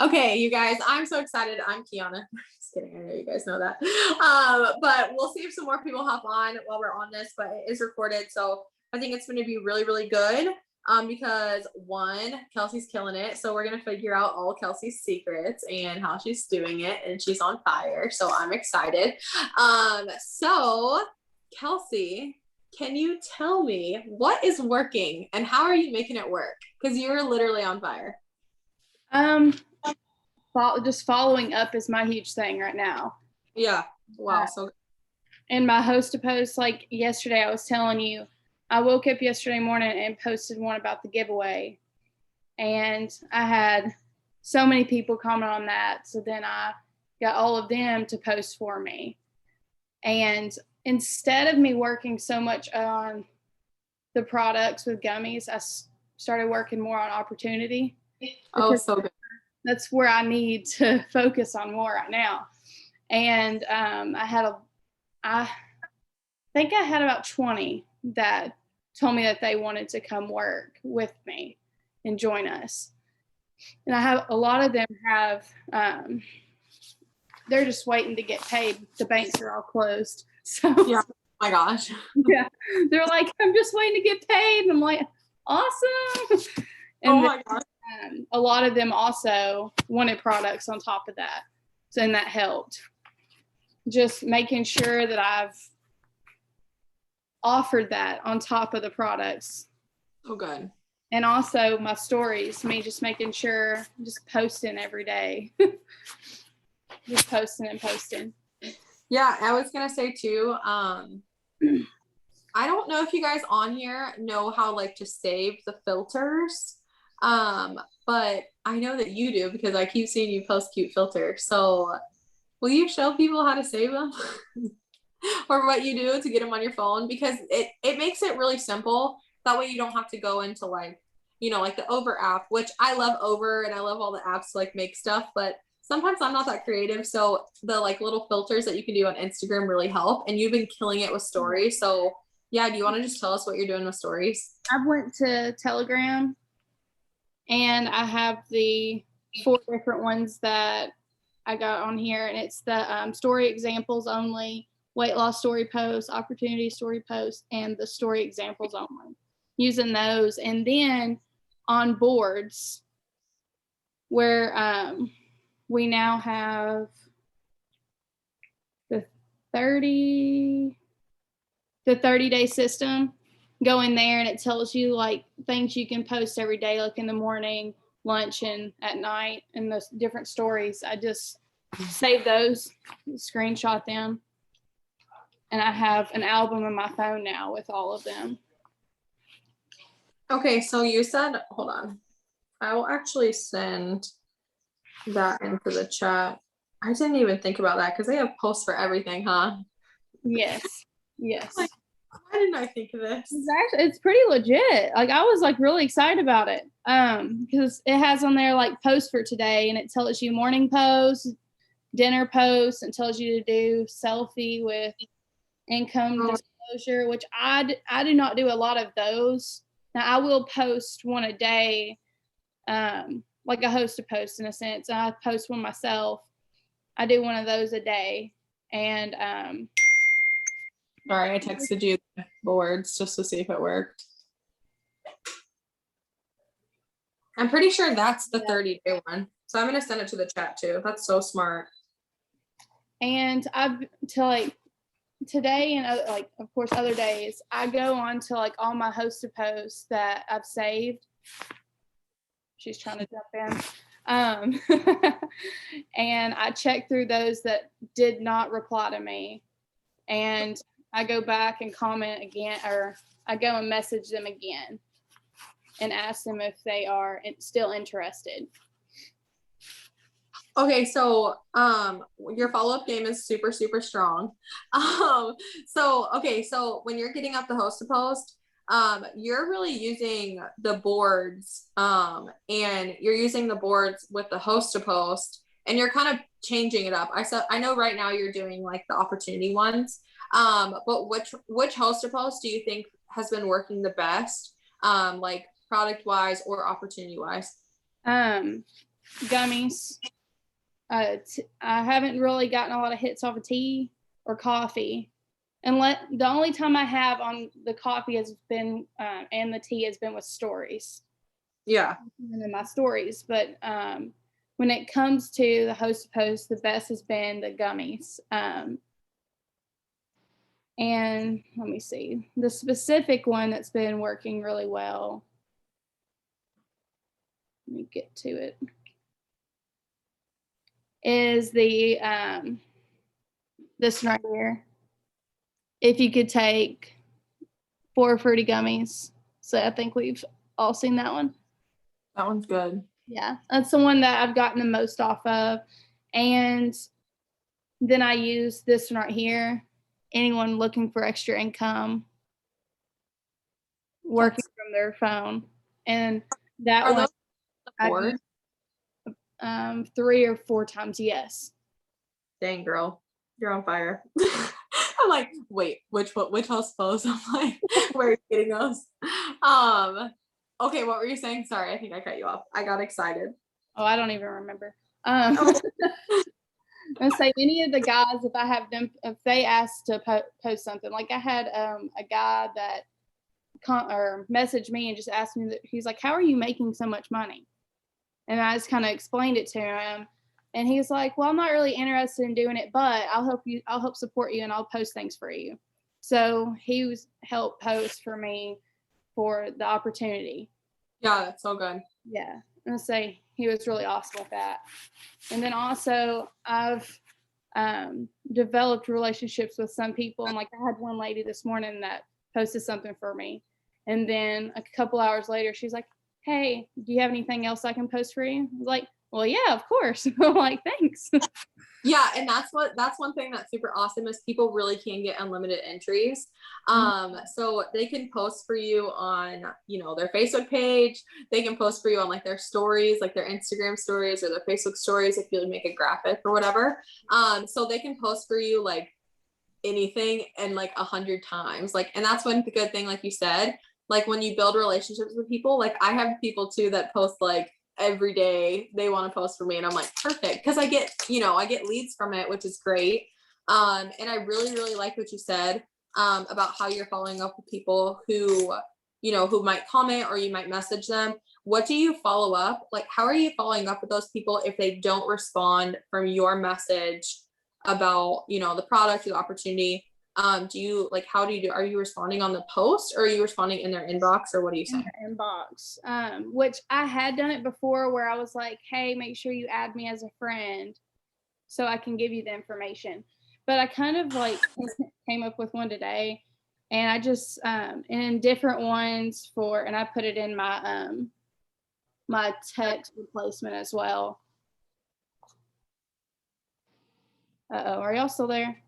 Okay, you guys, I'm so excited. I'm Kiana. Just kidding. I know you guys know that. But we'll see if some more people hop on while we're on this, but it is recorded. So I think it's going to be really, really good. Because one, Kelsey's killing it. So we're going to figure out all Kelsey's secrets and how she's doing it. And she's on fire. So I'm excited. So Kelsey, can you tell me what is working and how are you making it work? Because you're literally on fire. Just following up is my huge thing right now. Yeah. Wow. And my host to post, like yesterday, I was telling you, I woke up yesterday morning and posted one about the giveaway. And I had so many people comment on that. So then I got all of them to post for me. And instead of me working so much on the products with gummies, I started working more on opportunity. Oh, so good. That's where I need to focus on more right now. And I think I had about 20 that told me that they wanted to come work with me and join us. And I have a lot of them have, they're just waiting to get paid. The banks are all closed. So yeah, oh my gosh. Yeah, they're like, I'm just waiting to get paid. And I'm like, awesome. And oh my gosh. A lot of them also wanted products on top of that. So, and that helped. Just making sure that I've offered that on top of the products. Oh, good. And also my stories, me just making sure, just posting every day. Just posting and posting. Yeah, I was going to say too, I don't know if you guys on here know how like to save the filters. But I know that you do because I keep seeing you post cute filters. So will you show people how to save them or what you do to get them on your phone? Because it makes it really simple. That way you don't have to go into like, like the Over app, which I love Over and I love all the apps to like make stuff, but sometimes I'm not that creative. So the like little filters that you can do on Instagram really help. And you've been killing it with stories. So yeah, do you want to just tell us what you're doing with stories? I went to Telegram. And I have the 4 different ones that I got on here. And it's the story examples only, weight loss story post, opportunity story post, and the story examples only. Using those. And then on boards where we now have the 30-day system. Go in there and it tells you like things you can post every day, like in the morning, lunch, and at night, and those different stories. I just save those, screenshot them, and I have an album on my phone now with all of them. Okay, so you said, hold on. I will actually send that into the chat. I didn't even think about that because they have posts for everything, huh? Yes. Like, why didn't I think of this? It's pretty legit. Like I was like really excited about it. Because it has on there like posts for today, and it tells you morning posts, dinner posts, and tells you to do selfie with income disclosure, which I do not do a lot of those. Now I will post one a day, like a host a post in a sense. I post one myself. I do one of those a day, and Sorry, I texted you the boards just to see if it worked. I'm pretty sure that's the 30-day one. So I'm going to send it to the chat too. That's so smart. And like today and like, of course, other days, I go on to like all my hosted posts that I've saved. She's trying to jump in. And I check through those that did not reply to me. And I go back and comment again, or I go and message them again and ask them if they are still interested. Okay, so your follow-up game is super, super strong. So when you're getting up the host to post, you're really using the boards, and you're using the boards with the host to post, and you're kind of changing it up. I know right now you're doing like the opportunity ones, but which host to post do you think has been working the best, like product wise or opportunity wise? gummies. I haven't really gotten a lot of hits off of tea or coffee. And the only time I have on the coffee has been and the tea has been with stories. Yeah. In my stories, but when it comes to the host to post, the best has been the gummies. And let me see, the specific one that's been working really well. Let me get to it. Is the this right here. If you could take 4 fruity gummies. So I think we've all seen that one. That one's good. Yeah, that's the one that I've gotten the most off of. And then I use this one right here. Anyone looking for extra income, working from their phone. And that Are one, those 4? 3 or 4 times, yes. Dang, girl, you're on fire. I'm like, wait, which house post? I'm like, where are you getting those? Okay, what were you saying? Sorry, I think I cut you off. I got excited. Oh, I don't even remember. And say any of the guys, if I have them, if they ask to post something, like I had a guy that messaged me and just asked me that, he's like, how are you making so much money? And I just kind of explained it to him, and he's like, well, I'm not really interested in doing it, but I'll help support you, and I'll post things for you. So he helped post for me for the opportunity. Yeah, that's so good. Yeah, and say he was really awesome with that. And then also I've developed relationships with some people, and like I had one lady this morning that posted something for me, and then a couple hours later she's like, hey, do you have anything else I can post for you? I was like, well, yeah, of course. I'm like, thanks. Yeah, and that's one thing that's super awesome is people really can get unlimited entries. So they can post for you on, their Facebook page. They can post for you on like their stories, like their Instagram stories or their Facebook stories if you make a graphic or whatever. So they can post for you like anything and like 100 times. Like, and that's one good thing, like you said, like when you build relationships with people, like I have people too that post like every day they want to post for me, and I'm like, perfect, because I get leads from it, which is great. And I really, really like what you said about how you're following up with people who might comment or you might message them. What do you follow up? Like, how are you following up with those people if they don't respond from your message about, the product or the opportunity? Are you responding on the post, or are you responding in their inbox, or what are you saying? In their inbox, which I had done it before where I was like, hey, make sure you add me as a friend so I can give you the information. But I kind of like came up with one today, and I just in different ones and I put it in my my text replacement as well. Are y'all still there?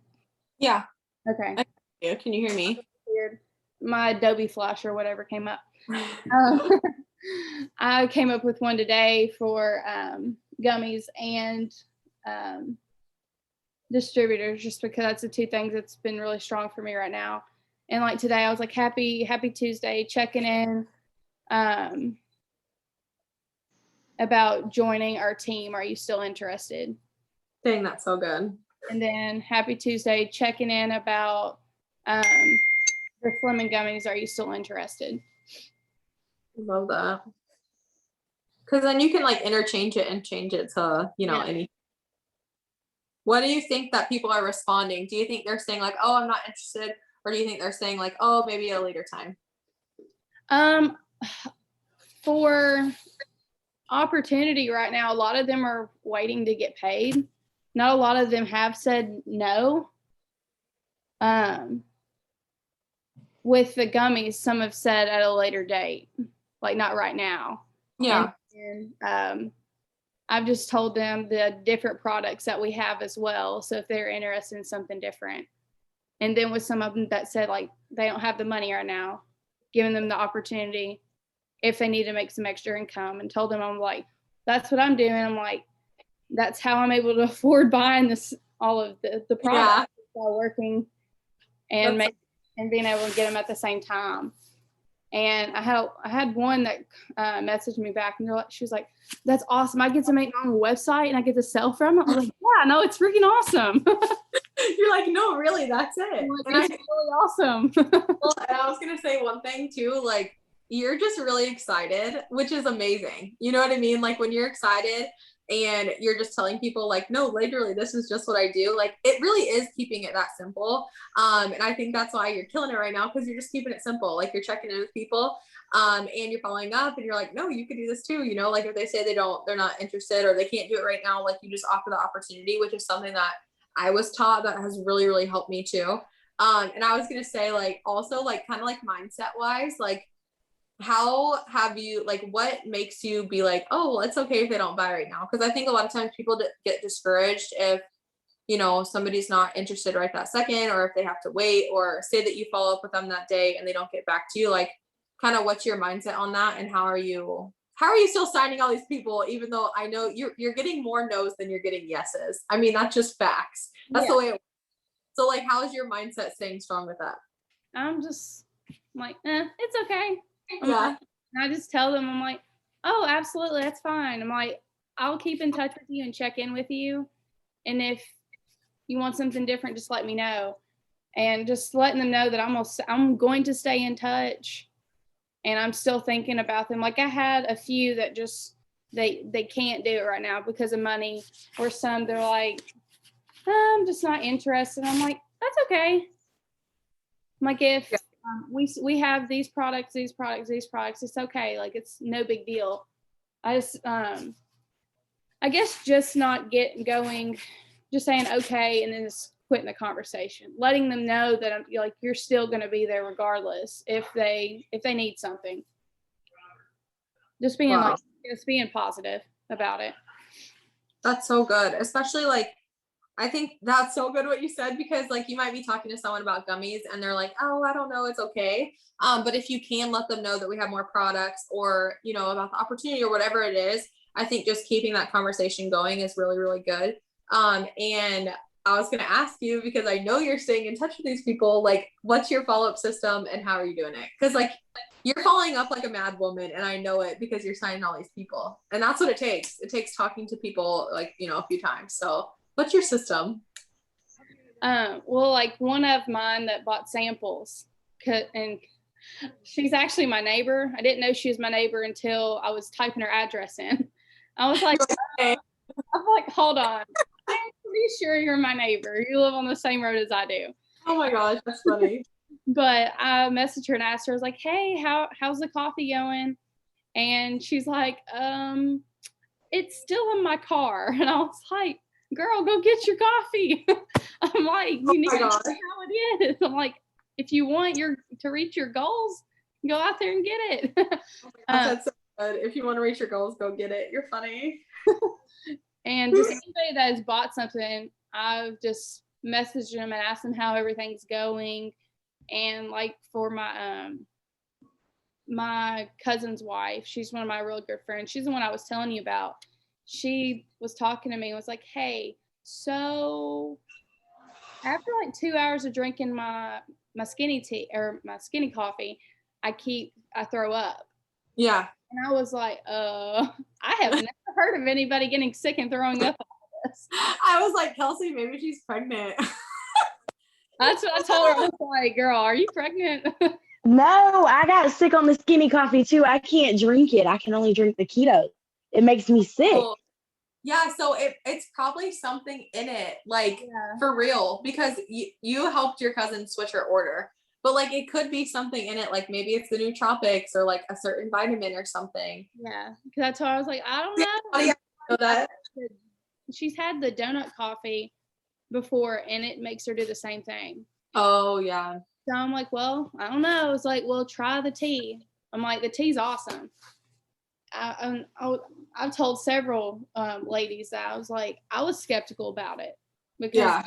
Yeah. Okay. Can you hear me? Weird. My Adobe Flash or whatever came up. I came up with one today for gummies and distributors, just because that's the 2 things that's been really strong for me right now. And like today I was like, happy Tuesday, checking in about joining our team. Are you still interested? Dang, that's so good. And then happy Tuesday, checking in about the Fleming gummies. Are you still interested? Love that. Because then you can like interchange it and change it to, any. What do you think that people are responding? Do you think they're saying like, oh, I'm not interested? Or do you think they're saying like, oh, maybe at a later time? For opportunity right now, a lot of them are waiting to get paid. Not a lot of them have said no. With the gummies, some have said at a later date, like not right now. Yeah. And I've just told them the different products that we have as well. So if they're interested in something different. And then with some of them that said like they don't have the money right now, giving them the opportunity if they need to make some extra income, and told them, I'm like, that's what I'm doing. I'm like, that's how I'm able to afford buying all of the products while working and being able to get them at the same time. And I had one that messaged me back, and she was like, "That's awesome! I get to make my own website and I get to sell from it." I was like, "Yeah, no, it's freaking awesome." You're like, no, really, that's it. And it's really awesome. Well, and I was gonna say one thing too, like you're just really excited, which is amazing. You know what I mean? Like when you're excited and you're just telling people like, no, literally, this is just what I do. Like it really is keeping it that simple. And I think that's why you're killing it right now because you're just keeping it simple. Like you're checking in with people, and you're following up, and you're like, no, you could do this too. You know, like if they say they're not interested or they can't do it right now, like you just offer the opportunity, which is something that I was taught that has really, really helped me too. And I was gonna say, like, also, like, kind of like mindset wise, like, how have you, like, what makes you be like, oh, well, it's okay if they don't buy right now? Because I think a lot of times people get discouraged if, you know, somebody's not interested right that second, or if they have to wait, or say that you follow up with them that day and they don't get back to you. Like, kind of what's your mindset on that, and how are you still signing all these people, even though I know you're getting more no's than you're getting yeses? I mean, that's just facts. That's the way it. So, like, how is your mindset staying strong with that? I'm just like, it's okay. Yeah. And I just tell them, I'm like, oh, absolutely, that's fine. I'm like, I'll keep in touch with you and check in with you. And if you want something different, just let me know. And just letting them know that I'm going to stay in touch. And I'm still thinking about them. Like I had a few that just, they can't do it right now because of money, or some they're like, I'm just not interested. I'm like, that's okay. I'm like, if we have these products, it's okay. Like it's no big deal. I just, I guess just not getting going, just saying okay, and then just quitting the conversation, letting them know that I'm like, you're still going to be there regardless if they need something. Just being like, just being positive about it. That's so good, especially like I think that's so good what you said, because like you might be talking to someone about gummies and they're like, oh, I don't know, it's okay. But if you can let them know that we have more products, or, you know, about the opportunity or whatever it is, I think just keeping that conversation going is really, really good. And I was going to ask you, because I know you're staying in touch with these people, like what's your follow-up system and how are you doing it? Because like you're following up like a mad woman, and I know it because you're signing all these people, and that's what it takes. It takes talking to people like, you know, a few times. So what's your system? Well, like one of mine that bought samples, and she's actually my neighbor. I didn't know she was my neighbor until I was typing her address in. I was like, I'm like, hold on. I'm pretty sure you're my neighbor. You live on the same road as I do. Oh my gosh, that's funny. But I messaged her and asked her, I was like, hey, how's the coffee going? And she's like, it's still in my car. And I was like, girl, go get your coffee. I'm like, you need to know how it is. I'm like, if you want to reach your goals, go out there and get it. That's so good. If you want to reach your goals, go get it. You're funny. And just anybody that has bought something, I've just messaged them and asked them how everything's going. And like for my cousin's wife, she's one of my real good friends. She's the one I was telling you about. She was talking to me and was like, hey, so after like 2 hours of drinking my skinny tea or my skinny coffee, I throw up. Yeah. And I was like, I have never heard of anybody getting sick and throwing up like this. I was like, Kelsey, maybe she's pregnant. That's what I told her. I was like, girl, are you pregnant? No, I got sick on the skinny coffee too. I can't drink it. I can only drink the keto. It makes me sick. Oh, yeah, so it's probably something in it, like for real, because you helped your cousin switch her order. But like it could be something in it, like maybe it's the nootropics or like a certain vitamin or something. Yeah, because that's why I was like, I don't know. Yeah, know that. She's had the donut coffee before, and it makes her do the same thing. Oh yeah. So I'm like, well, I don't know. It's like, well, try the tea. I'm like, the tea's awesome. I've told several ladies that I was like, I was skeptical about it because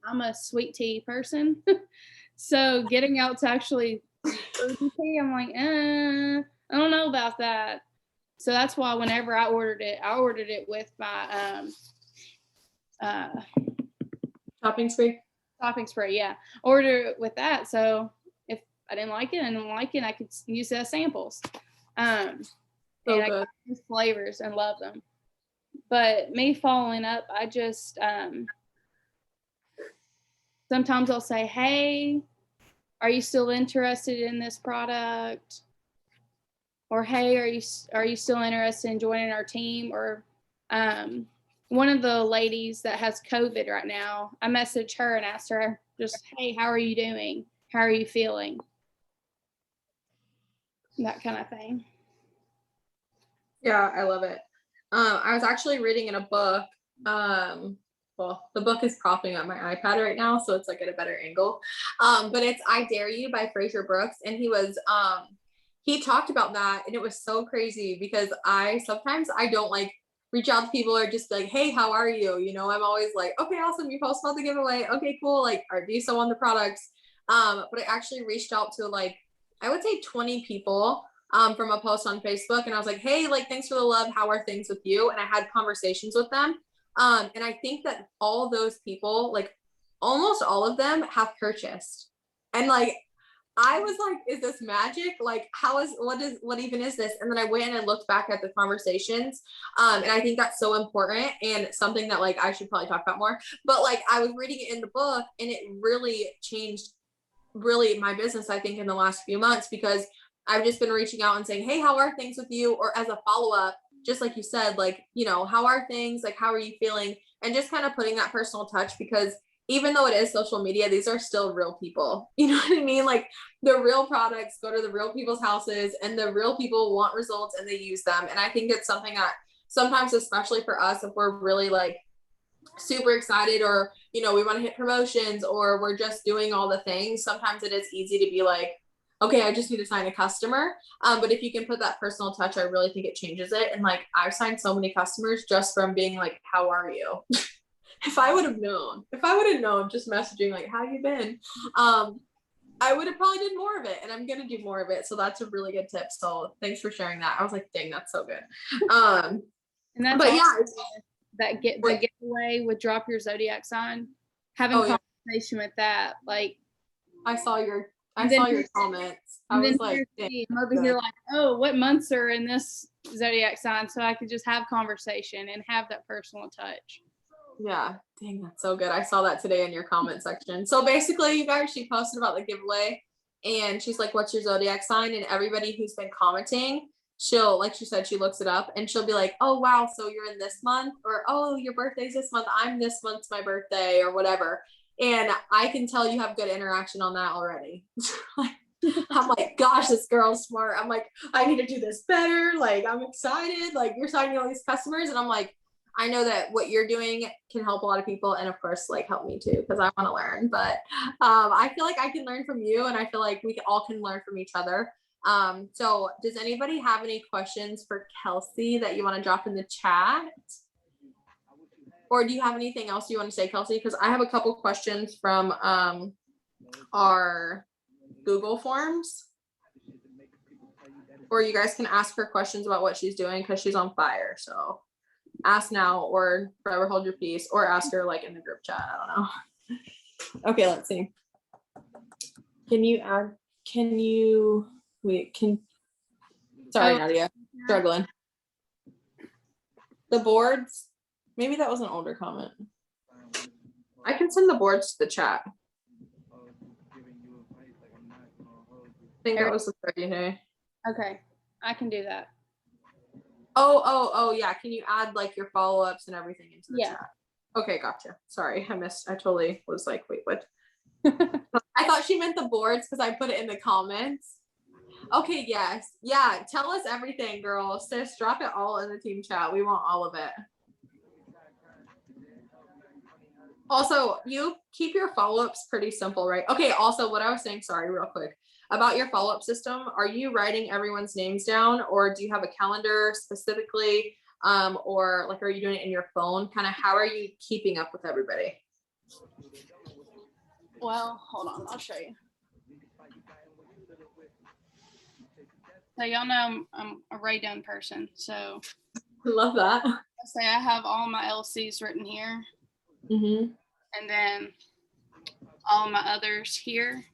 I'm a sweet tea person. So getting out to actually tea, I'm like, I don't know about that. So that's why whenever I ordered it with my shopping spree. Yeah. Order it with that. So if I didn't like it, I could use it as samples. And So I got these flavors and love them. But me following up, I just sometimes I'll say, hey, are you still interested in this product? Or hey, are you still interested in joining our team? Or one of the ladies that has COVID right now, I messaged her and asked her just, hey, how are you doing? How are you feeling? That kind of thing. Yeah, I love it. I was actually reading in a book. Well, the book is propping up my iPad right now, so it's like at a better angle. But it's I Dare You by Fraser Brooks. And he talked about that, and it was so crazy because sometimes I don't like reach out to people or just be like, hey, how are you? You know, I'm always like, okay, awesome. You post about the giveaway. Okay, cool. Like, do you still want the products? But I actually reached out to like, I would say 20 people from a post on Facebook. And I was like, hey, like, thanks for the love. How are things with you? And I had conversations with them. And I think that all those people, like almost all of them have purchased. And like, I was like, is this magic? Like, what even is this? And then I went and I looked back at the conversations. And I think that's so important and something that like, I should probably talk about more, but like, I was reading it in the book and it really changed my business, I think, in the last few months, because I've just been reaching out and saying, hey, how are things with you? Or as a follow-up, just like you said, like, you know, how are things? Like, how are you feeling? And just kind of putting that personal touch, because even though it is social media, these are still real people. You know what I mean? Like, the real products go to the real people's houses and the real people want results and they use them. And I think it's something that sometimes, especially for us, if we're really like super excited, or, you know, we want to hit promotions, or we're just doing all the things, sometimes it is easy to be like, okay, I just need to sign a customer. But if you can put that personal touch, I really think it changes it. And like, I've signed so many customers just from being like, how are you? If I would have known just messaging like, how you been? I would have probably did more of it, and I'm going to do more of it. So that's a really good tip. So thanks for sharing that. I was like, dang, that's so good. And that's but yeah, the giveaway with drop your zodiac sign, having a conversation with that. Like, I saw your comments. I was like, I'm over here like, oh, what months are in this zodiac sign? So I could just have conversation and have that personal touch. Yeah, dang, that's so good. I saw that today in your comment section. So basically, you guys, she posted about the giveaway, and she's like, what's your zodiac sign? And everybody who's been commenting, she'll, like she said, she looks it up and she'll be like, oh wow, so you're in this month, or oh, your birthday's this month, I'm this month's my birthday, or whatever. And I can tell you have good interaction on that already. I'm like, gosh, this girl's smart. I'm like, I need to do this better. Like, I'm excited. Like, you're signing all these customers. And I'm like, I know that what you're doing can help a lot of people. And of course, like, help me too, because I want to learn. But I feel like I can learn from you. And I feel like we all can learn from each other. So does anybody have any questions for Kelsey that you want to drop in the chat? Or do you have anything else you want to say, Kelsey? Because I have a couple questions from our Google Forms. Or you guys can ask her questions about what she's doing, because she's on fire. So ask now or forever hold your peace, or ask her like in the group chat. I don't know. Okay, let's see. Sorry, Nadia, struggling. The boards, maybe that was an older comment. I can send the boards to the chat. I think that was the 30-day. Okay, I can do that. Oh, yeah. Can you add like your follow-ups and everything into the chat? Okay, gotcha. Sorry, I totally was like, wait, what? I thought she meant the boards because I put it in the comments. Okay, yes. Yeah, tell us everything, girl. Sis, drop it all in the team chat. We want all of it. Also, you keep your follow-ups pretty simple, right? Okay, also what I was saying, sorry, real quick, about your follow-up system, are you writing everyone's names down, or do you have a calendar specifically, or like, are you doing it in your phone? Kind of, how are you keeping up with everybody? Well, hold on, I'll show you. So y'all know I'm a write-down person, so. Love that. I say I have all my LCs written here. Mm-hmm. And then all my others here.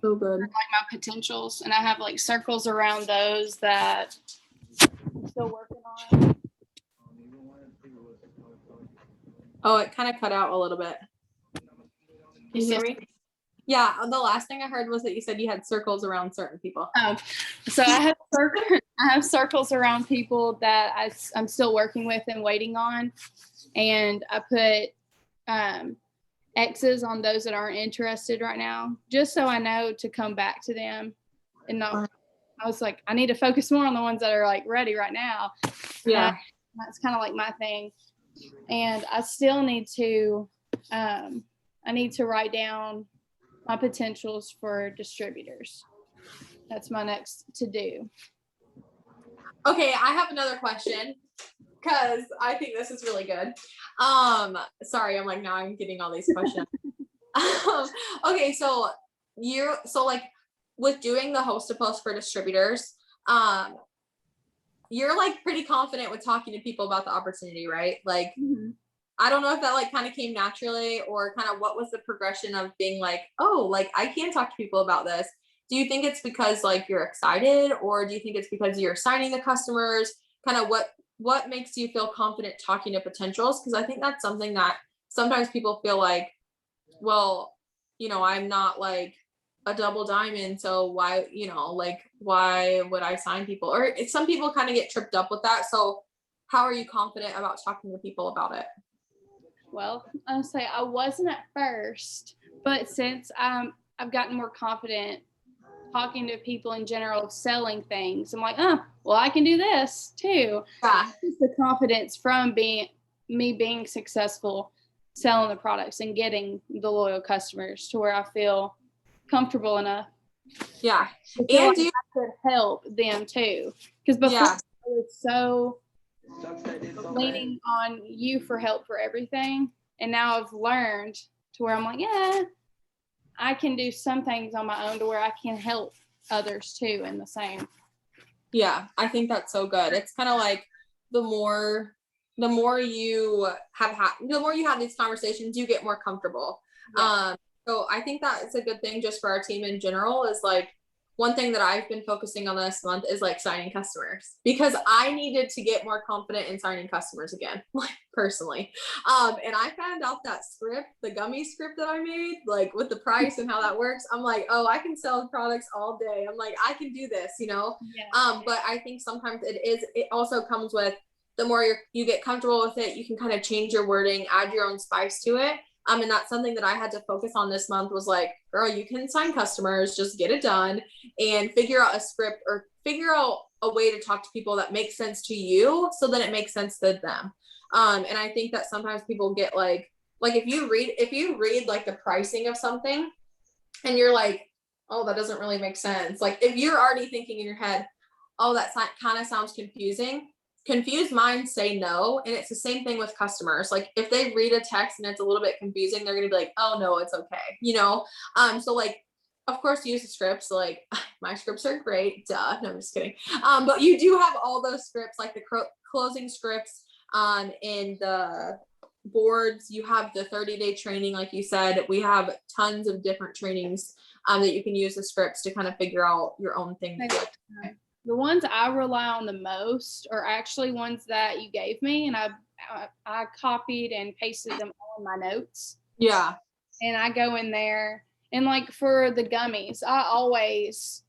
So good. Like my potentials, and I have like circles around those that I'm still working on. Oh, it kind of cut out a little bit. Can you hear me? Yeah, the last thing I heard was that you said you had circles around certain people. So I have circles around people that I'm still working with and waiting on, and I put X's on those that aren't interested right now, just so I know to come back to them, and not. I was like, I need to focus more on the ones that are like ready right now. Yeah, that's kind of like my thing, and I still need to. I need to write down my potentials for distributors. That's my next to do. Okay, I have another question because I think this is really good. Sorry, I'm like, now I'm getting all these questions. Okay, so like with doing the host to post for distributors, you're like pretty confident with talking to people about the opportunity, right? Like, I don't know if that like kind of came naturally, or kind of what was the progression of being like, oh, like I can talk to people about this. Do you think it's because like you're excited, or do you think it's because you're signing the customers? Kind of what makes you feel confident talking to potentials? Because I think that's something that sometimes people feel like, well, I'm not like a double diamond, so why, like why would I sign people? Or some people kind of get tripped up with that. So how are you confident about talking to people about it? Well, I'll say I wasn't at first, but since I've gotten more confident talking to people in general, selling things, I'm like, well, I can do this too. Yeah. It's the confidence from me being successful selling the products and getting the loyal customers to where I feel comfortable enough. Yeah. And like I could help them too. Because before I was so leaning on you for help for everything. And now I've learned to where I'm like, yeah, I can do some things on my own to where I can help others too in the same. Yeah, I think that's so good. It's kind of like the more you have these conversations, you get more comfortable. Yeah. So I think that it's a good thing just for our team in general. Is like one thing that I've been focusing on this month is like signing customers, because I needed to get more confident in signing customers again, like personally. And I found out that script, the gummy script that I made, like with the price and how that works, I'm like, oh, I can sell products all day. I'm like, I can do this, Yeah. But I think sometimes it also comes with the more you get comfortable with it, you can kind of change your wording, add your own spice to it. And that's something that I had to focus on this month was like, girl, you can sign customers, just get it done and figure out a script or figure out a way to talk to people that makes sense to you so that it makes sense to them. And I think that sometimes people get like if you read like the pricing of something and you're like, oh, that doesn't really make sense. Like if you're already thinking in your head, oh, that kind of sounds confusing. Confused minds say no. And it's the same thing with customers. Like if they read a text and it's a little bit confusing, they're going to be like, oh no, it's okay. So like, of course, use the scripts. Like my scripts are great. Duh. No, I'm just kidding. But you do have all those scripts, like the closing scripts, in the boards. You have the 30-day training. Like you said, we have tons of different trainings, that you can use the scripts to kind of figure out your own thing. The ones I rely on the most are actually ones that you gave me, and I copied and pasted them all in my notes. Yeah. And I go in there, and like for the gummies, I always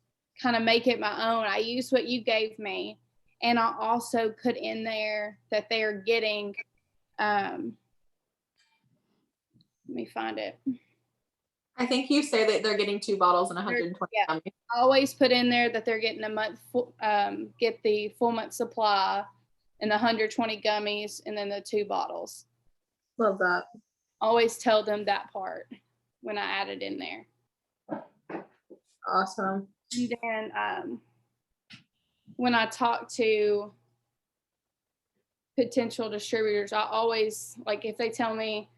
kind of make it my own. I use what you gave me, and I also put in there that they are getting, let me find it. I think you say that they're getting 2 bottles and 120 gummies. I always put in there that they're getting a month, get the full month supply and the 120 gummies and then the 2 bottles. Love that. Always tell them that part when I add it in there. Awesome. And then when I talk to potential distributors, I always, like if they tell me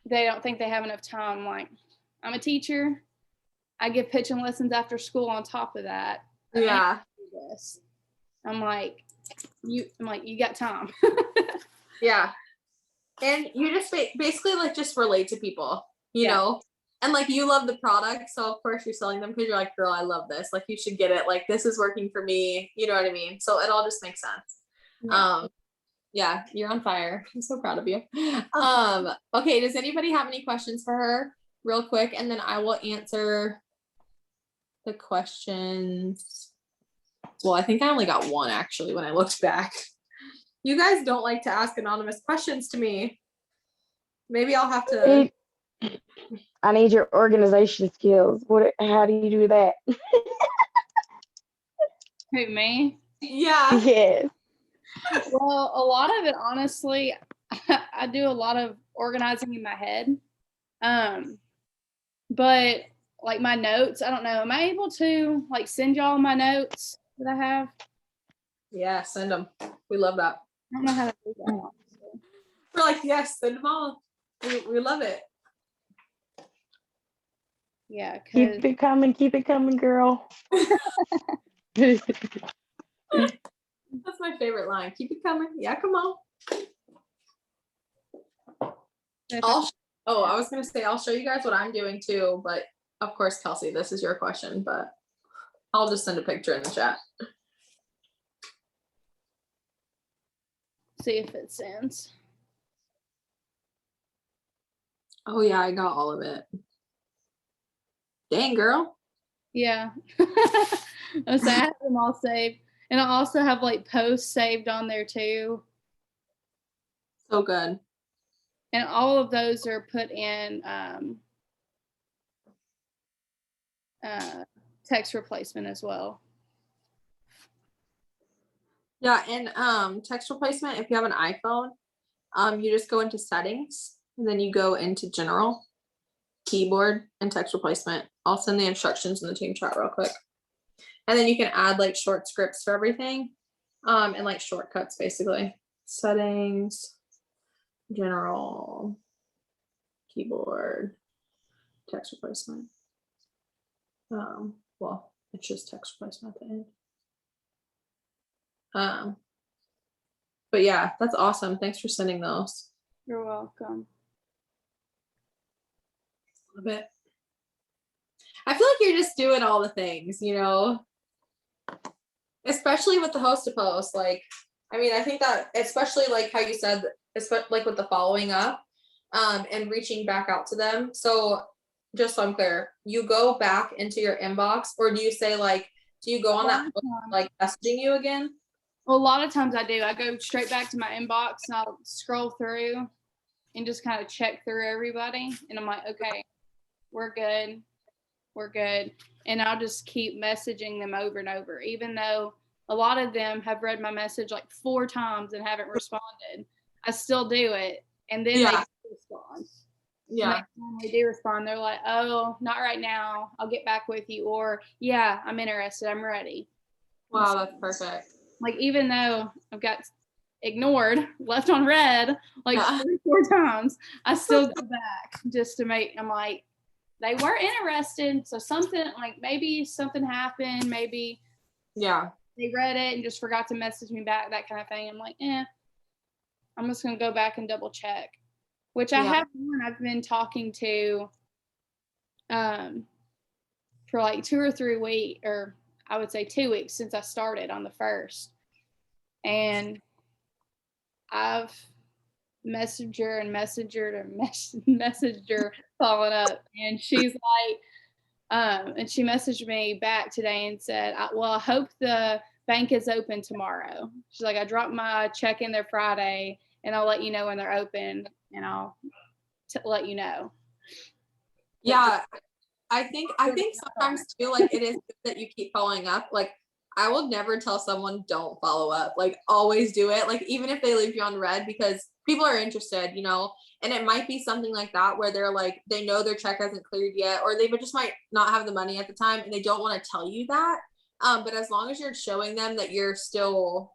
they don't think they have enough time, like I'm a teacher, I give pitching lessons after school on top of that. Yeah. I'm like, you got time. Yeah. And you just basically like just relate to people, you know? And like you love the product, so of course you're selling them because you're like, girl, I love this. Like you should get it. Like this is working for me. You know what I mean? So it all just makes sense. Yeah. Yeah, you're on fire. I'm so proud of you. Okay, does anybody have any questions for her real quick? And then I will answer the questions. Well, I think I only got one actually when I looked back. You guys don't like to ask anonymous questions to me. Maybe I'll have to. I need your organization skills. How do you do that? Who, me? Yeah. Yes. Well, a lot of it, honestly, I do a lot of organizing in my head. But like my notes, I don't know. Am I able to like send y'all my notes that I have? Yeah, send them. We love that. I don't know how to do that. Honestly. We're like, yes, send them all. We love it. Yeah, keep it coming, girl. That's my favorite line. Keep it coming. Yeah, come on. I was gonna say I'll show you guys what I'm doing too, but of course, Kelsey, this is your question, but I'll just send a picture in the chat. see if it sends. Oh yeah, I got all of it. Dang, girl. Yeah. I have them all saved. And I also have like posts saved on there too. So good. And all of those are put in text replacement as well. Yeah, and text replacement, if you have an iPhone, you just go into settings and then you go into general, keyboard, and text replacement. I'll send the instructions in the team chat real quick. And then you can add like short scripts for everything, and like shortcuts basically. Settings, general, keyboard, text replacement. Well, it's just text replacement at the end. But yeah, that's awesome. Thanks for sending those. You're welcome. Love it. I feel like you're just doing all the things, you know, especially with the host to post. Like, I mean, I think that especially like how you said, like with the following up, and reaching back out to them. So just so I'm clear, you go back into your inbox, or do you say like, do you go on that like messaging you again? Well, a lot of times I do. I go straight back to my inbox and I'll scroll through and just kind of check through everybody. And I'm like, okay, we're good. We're good. And I'll just keep messaging them over and over, even though a lot of them have read my message like 4 times and haven't responded. I still do it. And then they respond. Yeah. When they do respond, they're like, oh, not right now. I'll get back with you. Or, yeah, I'm interested. I'm ready. Wow, that's perfect. Like, even though I've got ignored, left on red, like 3 or 4 times, I still go back just to make, I'm like, they were interested. So something, like maybe something happened. Maybe they read it and just forgot to message me back, that kind of thing. I'm like, I'm just going to go back and double check. Which I have one I've been talking to for like 2 or 3 weeks, or I would say 2 weeks since I started on the 1st. And I've messaged her following up. And she's like, and she messaged me back today and said, I hope the bank is open tomorrow. She's like, I dropped my check in there Friday and I'll let you know when they're open. And I'll let you know. Yeah, I think sometimes too, like it is good that you keep following up. Like I will never tell someone don't follow up. Like always do it. Like even if they leave you on red, because people are interested, you know. And it might be something like that where they're like, they know their check hasn't cleared yet, or they just might not have the money at the time and they don't want to tell you that. But as long as you're showing them that you're still,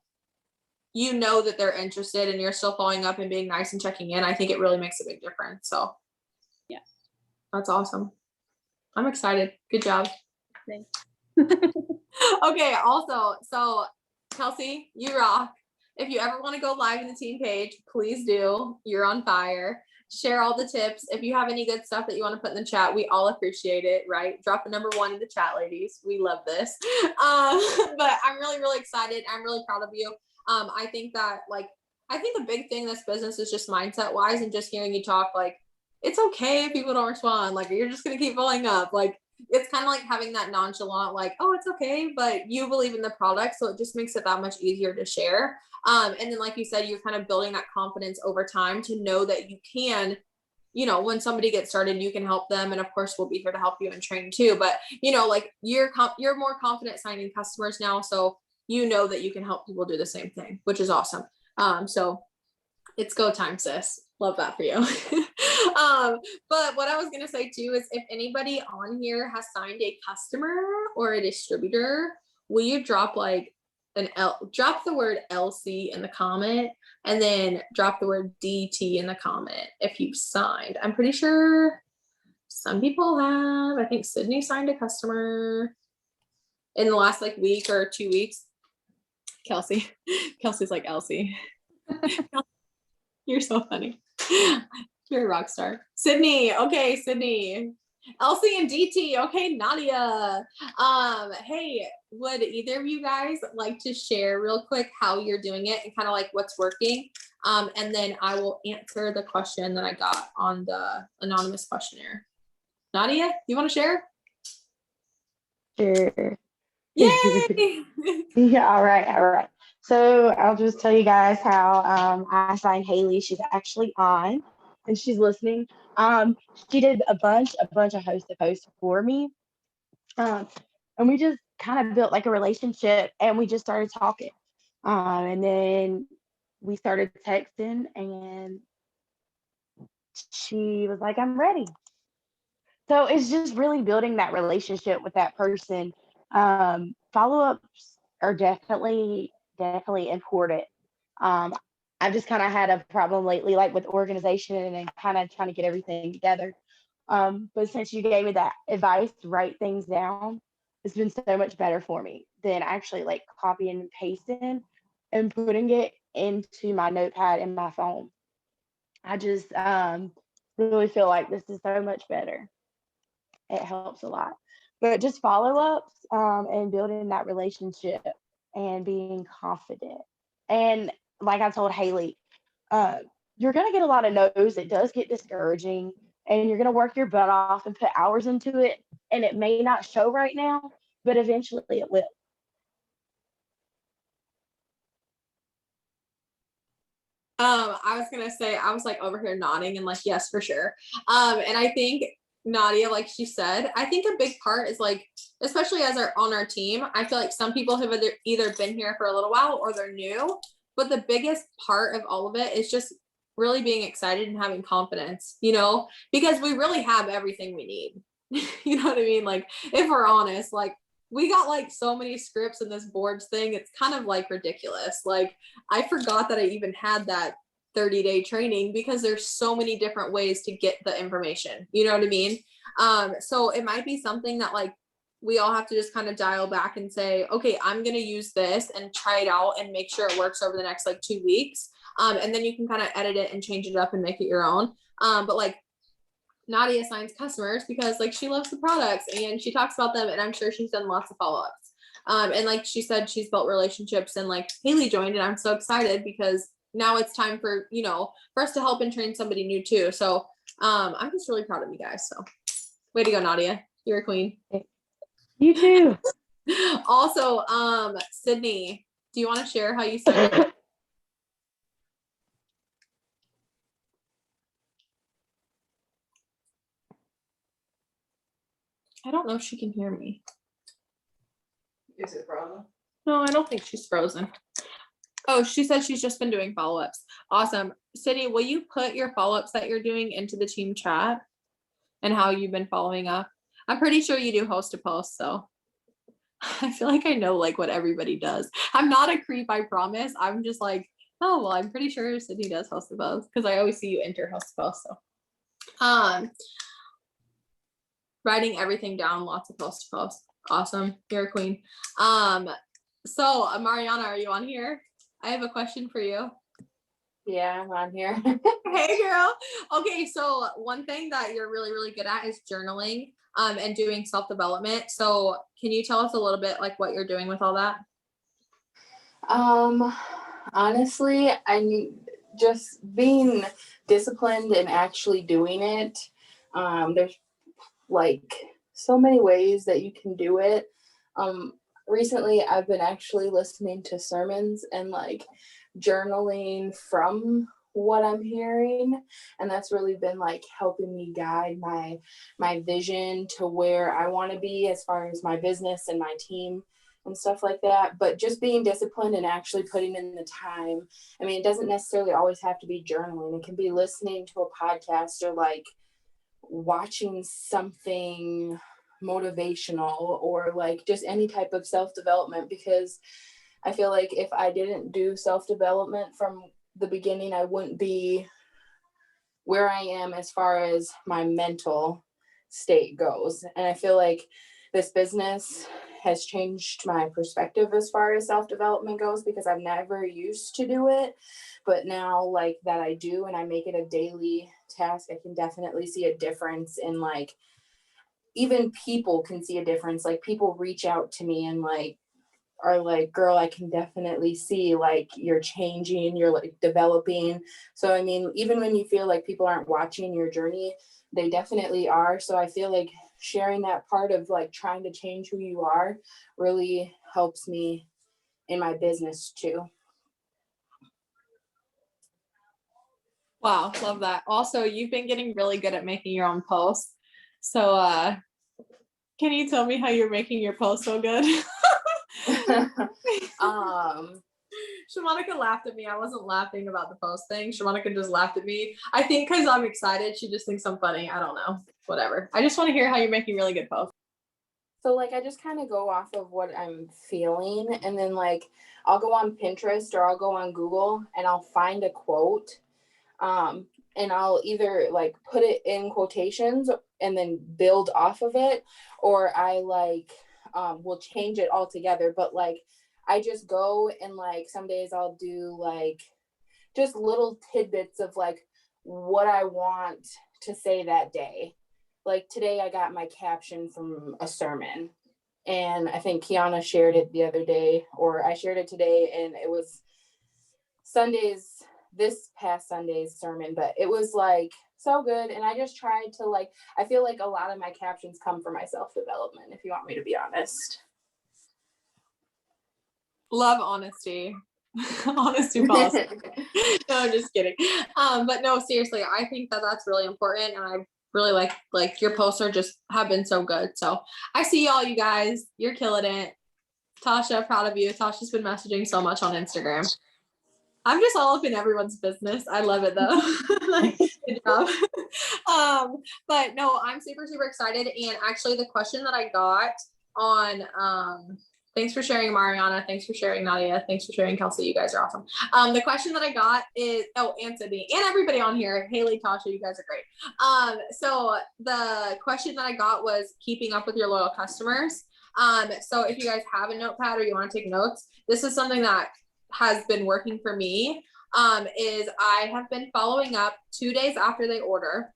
you know, that they're interested and you're still following up and being nice and checking in, I think it really makes a big difference. So yeah, that's awesome. I'm excited. Good job. Thanks. Okay, also, so Kelsey, you rock. If you ever want to go live in the team page, please do. You're on fire. share all the tips. If you have any good stuff that you want to put in the chat, we all appreciate it, right? Drop the number 1 in the chat, ladies. We love this. But I'm really, really excited. I'm really proud of you. I think that I think the big thing in this business is just mindset wise, and just hearing you talk, like, it's okay if people don't respond. Like, you're just going to keep following up. Like, it's kind of like having that nonchalant, like, oh, it's okay, but you believe in the product. So it just makes it that much easier to share. And then, like you said, you're kind of building that confidence over time to know that you can, you know, when somebody gets started, you can help them. And of course, we'll be here to help you and train too. But, you know, like you're more confident signing customers now. So you know that you can help people do the same thing, which is awesome. So it's go time, sis. Love that for you. But what I was going to say too is, if anybody on here has signed a customer or a distributor, will you drop like drop the word LC in the comment, and then drop the word DT in the comment if you've signed. I'm pretty sure some people have. I think Sydney signed a customer in the last like week or 2 weeks. Kelsey's like, Elsie. You're so funny. You're a rock star. Sydney. Okay, Sydney. Elsie and DT. Okay, Nadia. Hey, would either of you guys like to share real quick how you're doing it and kind of like what's working? And then I will answer the question that I got on the anonymous questionnaire. Nadia, you want to share? Sure. Yay! Yeah, all right. So I'll just tell you guys how I signed Haley. She's actually on and she's listening. She did a bunch of host to host for me. And we just kind of built like a relationship, and we just started talking. And then we started texting, and she was like, I'm ready. So it's just really building that relationship with that person. Follow-ups are definitely important. I've just kind of had a problem lately, like with organization and kind of trying to get everything together. But since you gave me that advice to write things down, it's been so much better for me than actually like copying and pasting and putting it into my notepad in my phone. I just really feel like this is so much better. It helps a lot. But just follow-ups and building that relationship and being confident. And like I told Haley, you're going to get a lot of no's. It does get discouraging, and you're going to work your butt off and put hours into it. And it may not show right now, but eventually it will. I was gonna say, I was like over here nodding and like, yes, for sure. And I think Nadia, like she said, I think a big part is like, especially as on our team, I feel like some people have either been here for a little while or they're new, but the biggest part of all of it is just really being excited and having confidence, you know, because we really have everything we need. You know what I mean? Like, if we're honest, like, we got like so many scripts in this boards thing. It's kind of like ridiculous. Like, I forgot that I even had that 30-day training because there's so many different ways to get the information. You know what I mean? So it might be something that like we all have to just kind of dial back and say, okay, I'm going to use this and try it out and make sure it works over the next like 2 weeks. And then you can kind of edit it and change it up and make it your own. But like, Nadia signs customers because like she loves the products and she talks about them, and I'm sure she's done lots of follow-ups. And like she said, she's built relationships, and like Haley joined, and I'm so excited because now it's time for, you know, for us to help and train somebody new too. So I'm just really proud of you guys. So way to go, Nadia. You're a queen. You too. Also, Sydney, do you want to share how you signed? I don't know if she can hear me. Is it frozen? No, I don't think she's frozen. Oh, she said she's just been doing follow-ups. Awesome. Sydney, will you put your follow-ups that you're doing into the team chat and how you've been following up? I'm pretty sure you do host to post, so I feel like I know like what everybody does. I'm not a creep, I promise. I'm just like, oh, well, I'm pretty sure Sydney does host to post because I always see you enter host to post. So writing everything down, lots of post to post. Awesome. You're a queen. So Mariana, are you on here? I have a question for you. Yeah, I'm on here. Hey girl. Okay, so one thing that you're really, really good at is journaling and doing self-development. So can you tell us a little bit like what you're doing with all that? Honestly, I'm just being disciplined and actually doing it. There's like so many ways that you can do it. Recently I've been actually listening to sermons and like journaling from what I'm hearing, and that's really been like helping me guide my vision to where I want to be as far as my business and my team and stuff like that. But just being disciplined and actually putting in the time. I mean, it doesn't necessarily always have to be journaling. It can be listening to a podcast or like watching something motivational or like just any type of self-development, because I feel like if I didn't do self-development from the beginning, I wouldn't be where I am as far as my mental state goes. And I feel like this business has changed my perspective as far as self-development goes, because I've never used to do it. But now like that I do and I make it a daily task, I can definitely see a difference in like, even people can see a difference. Like people reach out to me and like are like, girl, I can definitely see like you're changing, you're like developing. So I mean, even when you feel like people aren't watching your journey, they definitely are. So I feel like sharing that part of like trying to change who you are really helps me in my business too. Wow, love that. Also, you've been getting really good at making your own posts. So can you tell me how you're making your post so good? Shamanika laughed at me. I wasn't laughing about the post thing. Shamanika just laughed at me. I think because I'm excited, she just thinks I'm funny. I don't know. Whatever. I just want to hear how you're making really good posts. So like I just kind of go off of what I'm feeling, and then like I'll go on Pinterest or I'll go on Google and I'll find a quote. And I'll either like put it in quotations and then build off of it, or I like will change it altogether. But like I just go and like some days I'll do like just little tidbits of like what I want to say that day. Like today I got my caption from a sermon, and I think Kiana shared it the other day, or I shared it today, and it was this past Sunday's sermon, but it was like so good. And I just tried to like, I feel like a lot of my captions come from my self-development, if you want me to be honest. Love honesty. Honesty policy. No, I'm just kidding. But no, seriously, I think that that's really important, and I really like your posts are just have been so good. So I see all you guys. You're killing it. Tasha, proud of you. Tasha's been messaging so much on Instagram. I'm just all up in everyone's business. I love it though. Like, good job. But no, I'm super, super excited. And actually the question that I got on, thanks for sharing, Mariana. Thanks for sharing, Nadia. Thanks for sharing, Kelsey. You guys are awesome. The question that I got is, and Sydney and everybody on here, Haley, Tasha, you guys are great. So the question that I got was keeping up with your loyal customers. So if you guys have a notepad or you want to take notes, this is something that has been working for me, is I have been following up 2 days after they order.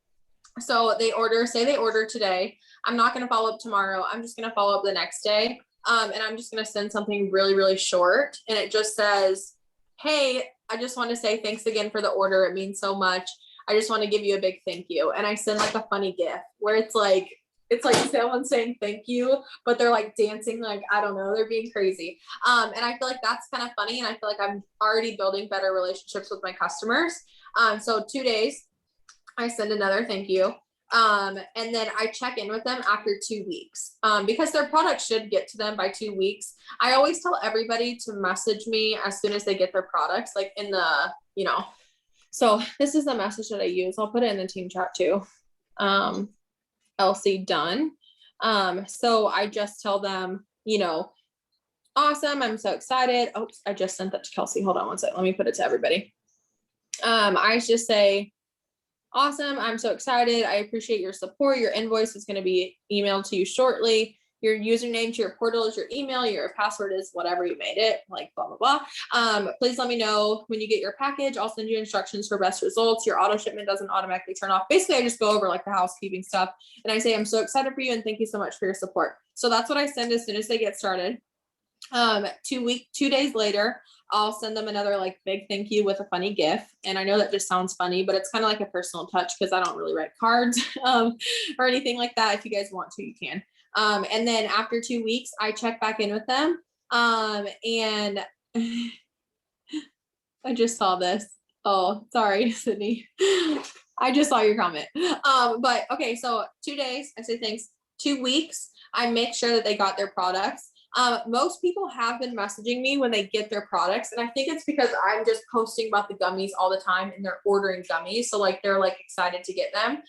So say they order today. I'm not going to follow up tomorrow. I'm just going to follow up the next day. And I'm just going to send something really, really short. And it just says, hey, I just want to say thanks again for the order. It means so much. I just want to give you a big thank you. And I send like a funny GIF where it's like someone saying thank you, but they're like dancing, like, I don't know, they're being crazy. And I feel like that's kind of funny. And I feel like I'm already building better relationships with my customers. So 2 days, I send another thank you. And then I check in with them after 2 weeks, because their product should get to them by 2 weeks. I always tell everybody to message me as soon as they get their products, like in the, so this is the message that I use. I'll put it in the team chat too. Elsie done. So I just tell them, awesome. I'm so excited. Oops, I just sent that to Kelsey. Hold on one second. Let me put it to everybody. I just say, awesome. I'm so excited. I appreciate your support. Your invoice is going to be emailed to you shortly. your username to your portal is your email, your password is whatever you made it, like blah, blah, blah. Please let me know when you get your package. I'll send you instructions for best results. Your auto shipment doesn't automatically turn off. Basically, I just go over like the housekeeping stuff and I say, I'm so excited for you and thank you so much for your support. So that's what I send as soon as they get started. 2 days later, I'll send them another like big thank you with a funny GIF. And I know that just sounds funny, but it's kind of like a personal touch because I don't really write cards or anything like that. If you guys want to, you can. And then after 2 weeks, I check back in with them. And I just saw this. Oh, sorry, Sydney. I just saw your comment. But okay, so 2 days, I say thanks. 2 weeks, I make sure that they got their products. Most people have been messaging me when they get their products. And I think it's because I'm just posting about the gummies all the time and they're ordering gummies. So like, they're like excited to get them.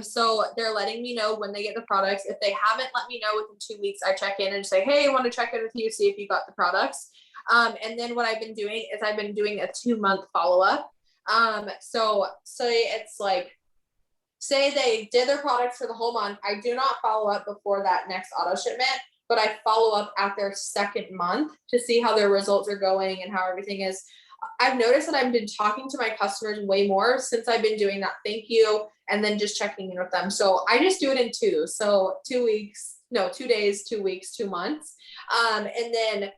So they're letting me know when they get the products. If they haven't let me know within 2 weeks, I check in and say, hey, I want to check in with you, see if you got the products. And then what I've been doing is I've been doing a 2-month follow-up. So say it's like, say they did their products for the whole month. I do not follow up before that next auto shipment, but I follow up at their second month to see how their results are going and how everything is. I've noticed that I've been talking to my customers way more since I've been doing that thank you and then just checking in with them. So I just do it in 2. So 2 days, 2 weeks, 2 months. And then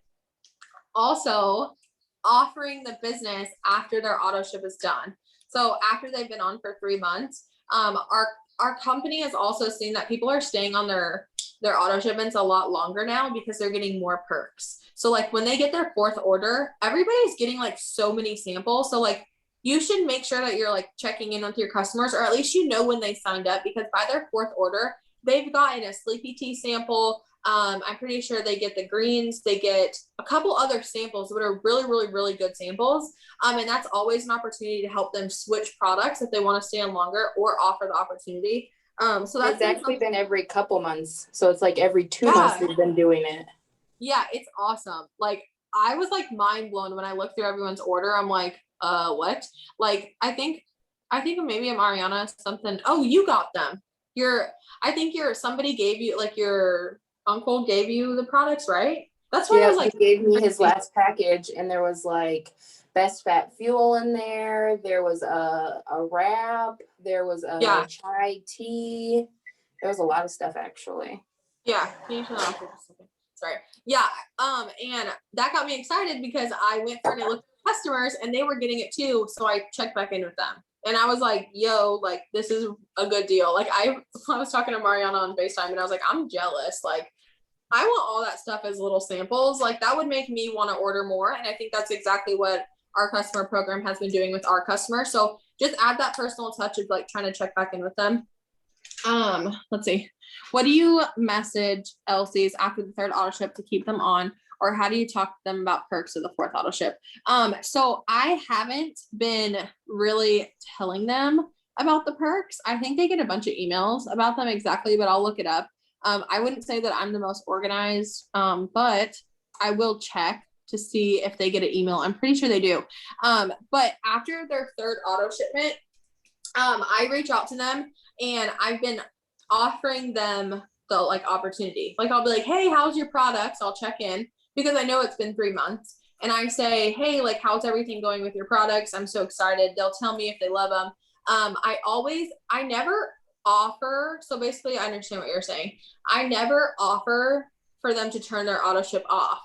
also offering the business after their auto ship is done. So after they've been on for 3 months, our company has also seen that people are staying on their auto shipments a lot longer now because they're getting more perks. So like when they get their 4th order, everybody's getting like so many samples. So like you should make sure that you're like checking in with your customers, or at least you know when they signed up, because by their 4th order, they've gotten a sleepy tea sample. I'm pretty sure they get the greens, they get a couple other samples that are really, really, really good samples. And that's always an opportunity to help them switch products if they want to stay on longer or offer the opportunity. So that's actually been every couple months. So it's like every 2 months we've been doing it. Yeah, it's awesome. Like I was like mind blown when I looked through everyone's order. I'm like, what? Like, I think maybe a Mariana something. Oh, you got them. Somebody gave you, like your uncle gave you the products, right? That's why I was like, he gave me his last package and there was like best fat fuel in there. There was a wrap. There was a chai tea. There was a lot of stuff actually. Yeah. Can you turn that off for a second? Sorry. Yeah. And that got me excited because I went through and I looked at customers and they were getting it too. So I checked back in with them. And I was like, yo, like, this is a good deal. Like I was talking to Mariana on FaceTime and I was like, I'm jealous. Like, I want all that stuff as little samples. Like that would make me want to order more. And I think that's exactly what our customer program has been doing with our customers. So just add that personal touch of like trying to check back in with them. Let's see. What do you message LCs after the 3rd auto ship to keep them on? Or how do you talk to them about perks of the 4th auto ship? So I haven't been really telling them about the perks. I think they get a bunch of emails about them exactly, but I'll look it up. I wouldn't say that I'm the most organized, but I will check to see if they get an email. I'm pretty sure they do. But after their 3rd auto shipment, I reach out to them and I've been offering them the like opportunity. Like I'll be like, hey, how's your products? I'll check in because I know it's been 3 months. And I say, hey, like, how's everything going with your products? I'm so excited. They'll tell me if they love them. I never offer. So basically I understand what you're saying. I never offer for them to turn their auto ship off.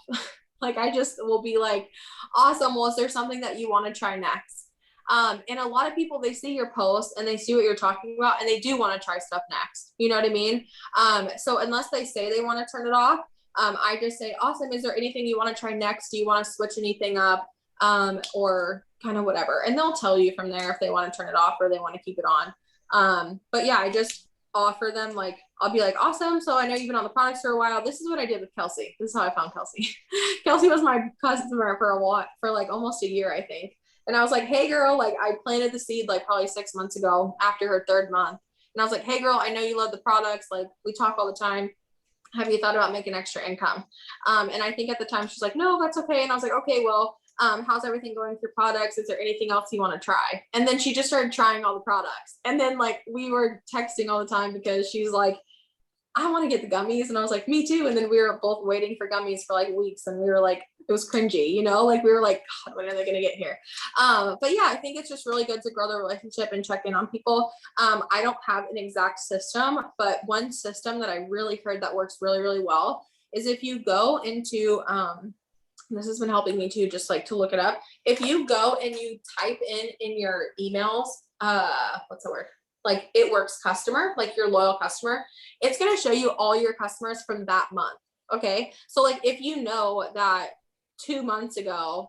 Like I just will be like, awesome. Well, is there something that you want to try next? And a lot of people, they see your post and they see what you're talking about and they do want to try stuff next. You know what I mean? So unless they say they want to turn it off, I just say, awesome. Is there anything you want to try next? Do you want to switch anything up? Or kind of whatever. And they'll tell you from there if they want to turn it off or they want to keep it on. But yeah, I just offer them, like, I'll be like, awesome. So I know you've been on the products for a while. This is what I did with Kelsey. This is how I found Kelsey. Kelsey was my customer for a while, for like almost a year, I think. And I was like, hey girl, like I planted the seed like probably 6 months ago after her 3rd month. And I was like, hey girl, I know you love the products. Like we talk all the time. Have you thought about making extra income? And I think at the time she's like, no, that's okay. And I was like, okay, well, how's everything going with your products? Is there anything else you want to try? And then she just started trying all the products. And then like we were texting all the time because she's like, I want to get the gummies. And I was like, me too. And then we were both waiting for gummies for like weeks. And we were like, it was cringy, you know, like we were like, God, when are they going to get here? But yeah, I think it's just really good to grow the relationship and check in on people. I don't have an exact system, but one system that I really heard that works really, really well is if you go into, this has been helping me too, just like to look it up. If you go and you type in your emails, what's the word? Like it works customer, like your loyal customer, it's going to show you all your customers from that month. Okay. So like, if you know that 2 months ago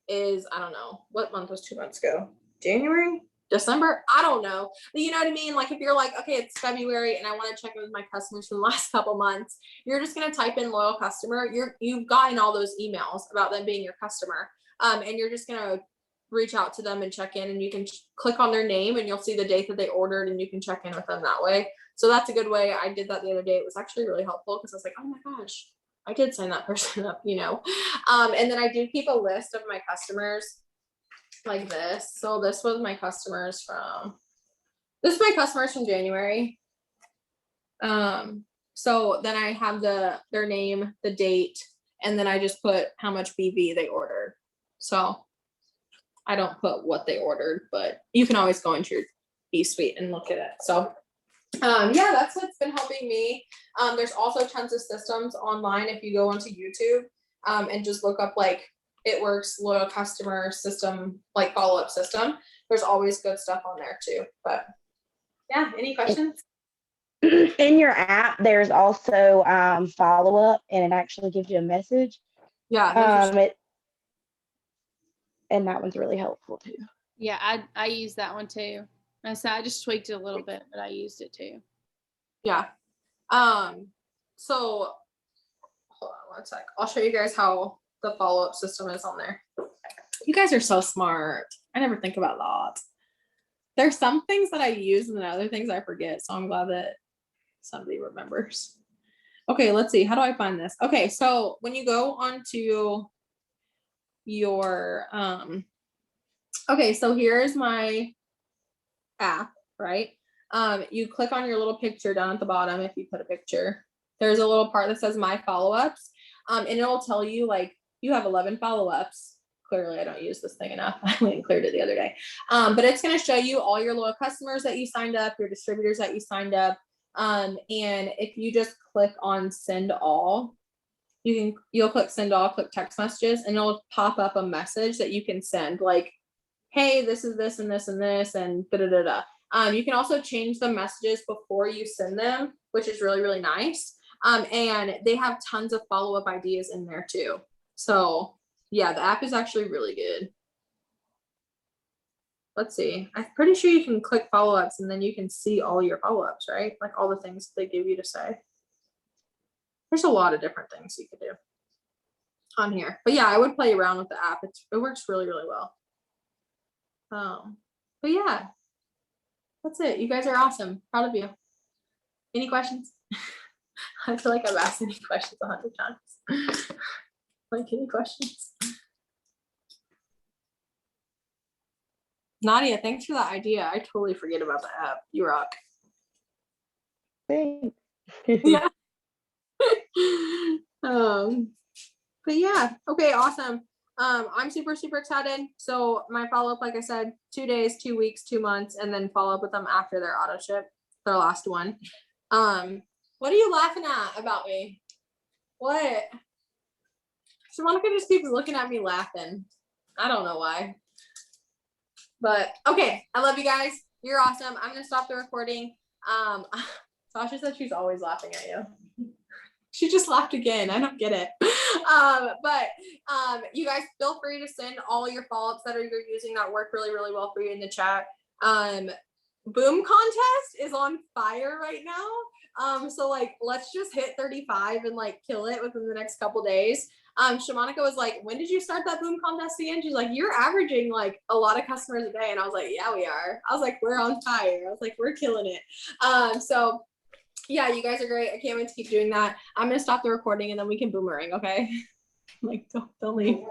is, I don't know, what month was 2 months ago? January, December? I don't know. But you know what I mean? Like if you're like, okay, it's February and I want to check in with my customers from the last couple months, you're just going to type in loyal customer. You've gotten all those emails about them being your customer. And you're just going to reach out to them and check in, and you can click on their name and you'll see the date that they ordered and you can check in with them that way. So that's a good way. I did that the other day. It was actually really helpful because I was like, oh my gosh, I did sign that person up, you know? And then I do keep a list of my customers like this. So this was my customers from January. So then I have their name, the date, and then I just put how much BV they ordered. So I don't put what they ordered, but you can always go into your eSuite and look at it. So yeah, that's what's been helping me. There's also tons of systems online. If you go onto YouTube and just look up like It Works loyal customer system, like follow-up system, there's always good stuff on there too. But yeah, any questions? In your app, there's also follow-up, and it actually gives you a message. Yeah. And that one's really helpful too. Yeah, I use that one too. I just tweaked it a little bit, but I used it too. Yeah. So hold on one sec. I'll show you guys how the follow-up system is on there. You guys are so smart. I never think about that. There's some things that I use and then other things I forget. So I'm glad that somebody remembers. Okay, let's see. How do I find this? Okay, so when you go onto your okay, so here's my app, right? You click on your little picture down at the bottom. If you put a picture, there's a little part that says my follow-ups, and it'll tell you like you have 11 follow-ups. Clearly I don't use this thing enough. I went and cleared it the other day. But it's going to show you all your loyal customers that you signed up, your distributors that you signed up, and if you just click on send all, you'll click send all, click text messages, and it'll pop up a message that you can send like, hey, this is this and this and this and da da da da. You can also change the messages before you send them, which is really, really nice. And they have tons of follow-up ideas in there too. So yeah, the app is actually really good. Let's see. I'm pretty sure you can click follow-ups and then you can see all your follow-ups, right? Like all the things they give you to say. There's a lot of different things you could do on here. But yeah, I would play around with the app. It works really, really well. But yeah, that's it. You guys are awesome. Proud of you. Any questions? I feel like I've asked any questions 100 times. Like, any questions? Nadia, thanks for the idea. I totally forget about the app. You rock. Thanks. Yeah. But yeah, okay, awesome. I'm super, super excited. So my follow-up, like I said, 2 days, 2 weeks, 2 months, and then follow up with them after their auto ship, their last one. What are you laughing at about me? What? Monica just keeps looking at me laughing. I don't know why. But okay, I love you guys. You're awesome. I'm gonna stop the recording. Sasha said she's always laughing at you. She just laughed again. I don't get it. But you guys feel free to send all your follow-ups that you're using that work really, really well for you in the chat. Boom contest is on fire right now. So like, let's just hit 35 and like kill it within the next couple days. Shamanika was like, when did you start that boom contest again? She's like, you're averaging like a lot of customers a day. And I was like, yeah, we are. I was like, we're on fire. I was like, we're killing it. So yeah, you guys are great. I can't wait to keep doing that. I'm going to stop the recording and then we can boomerang. Okay. Like, don't leave.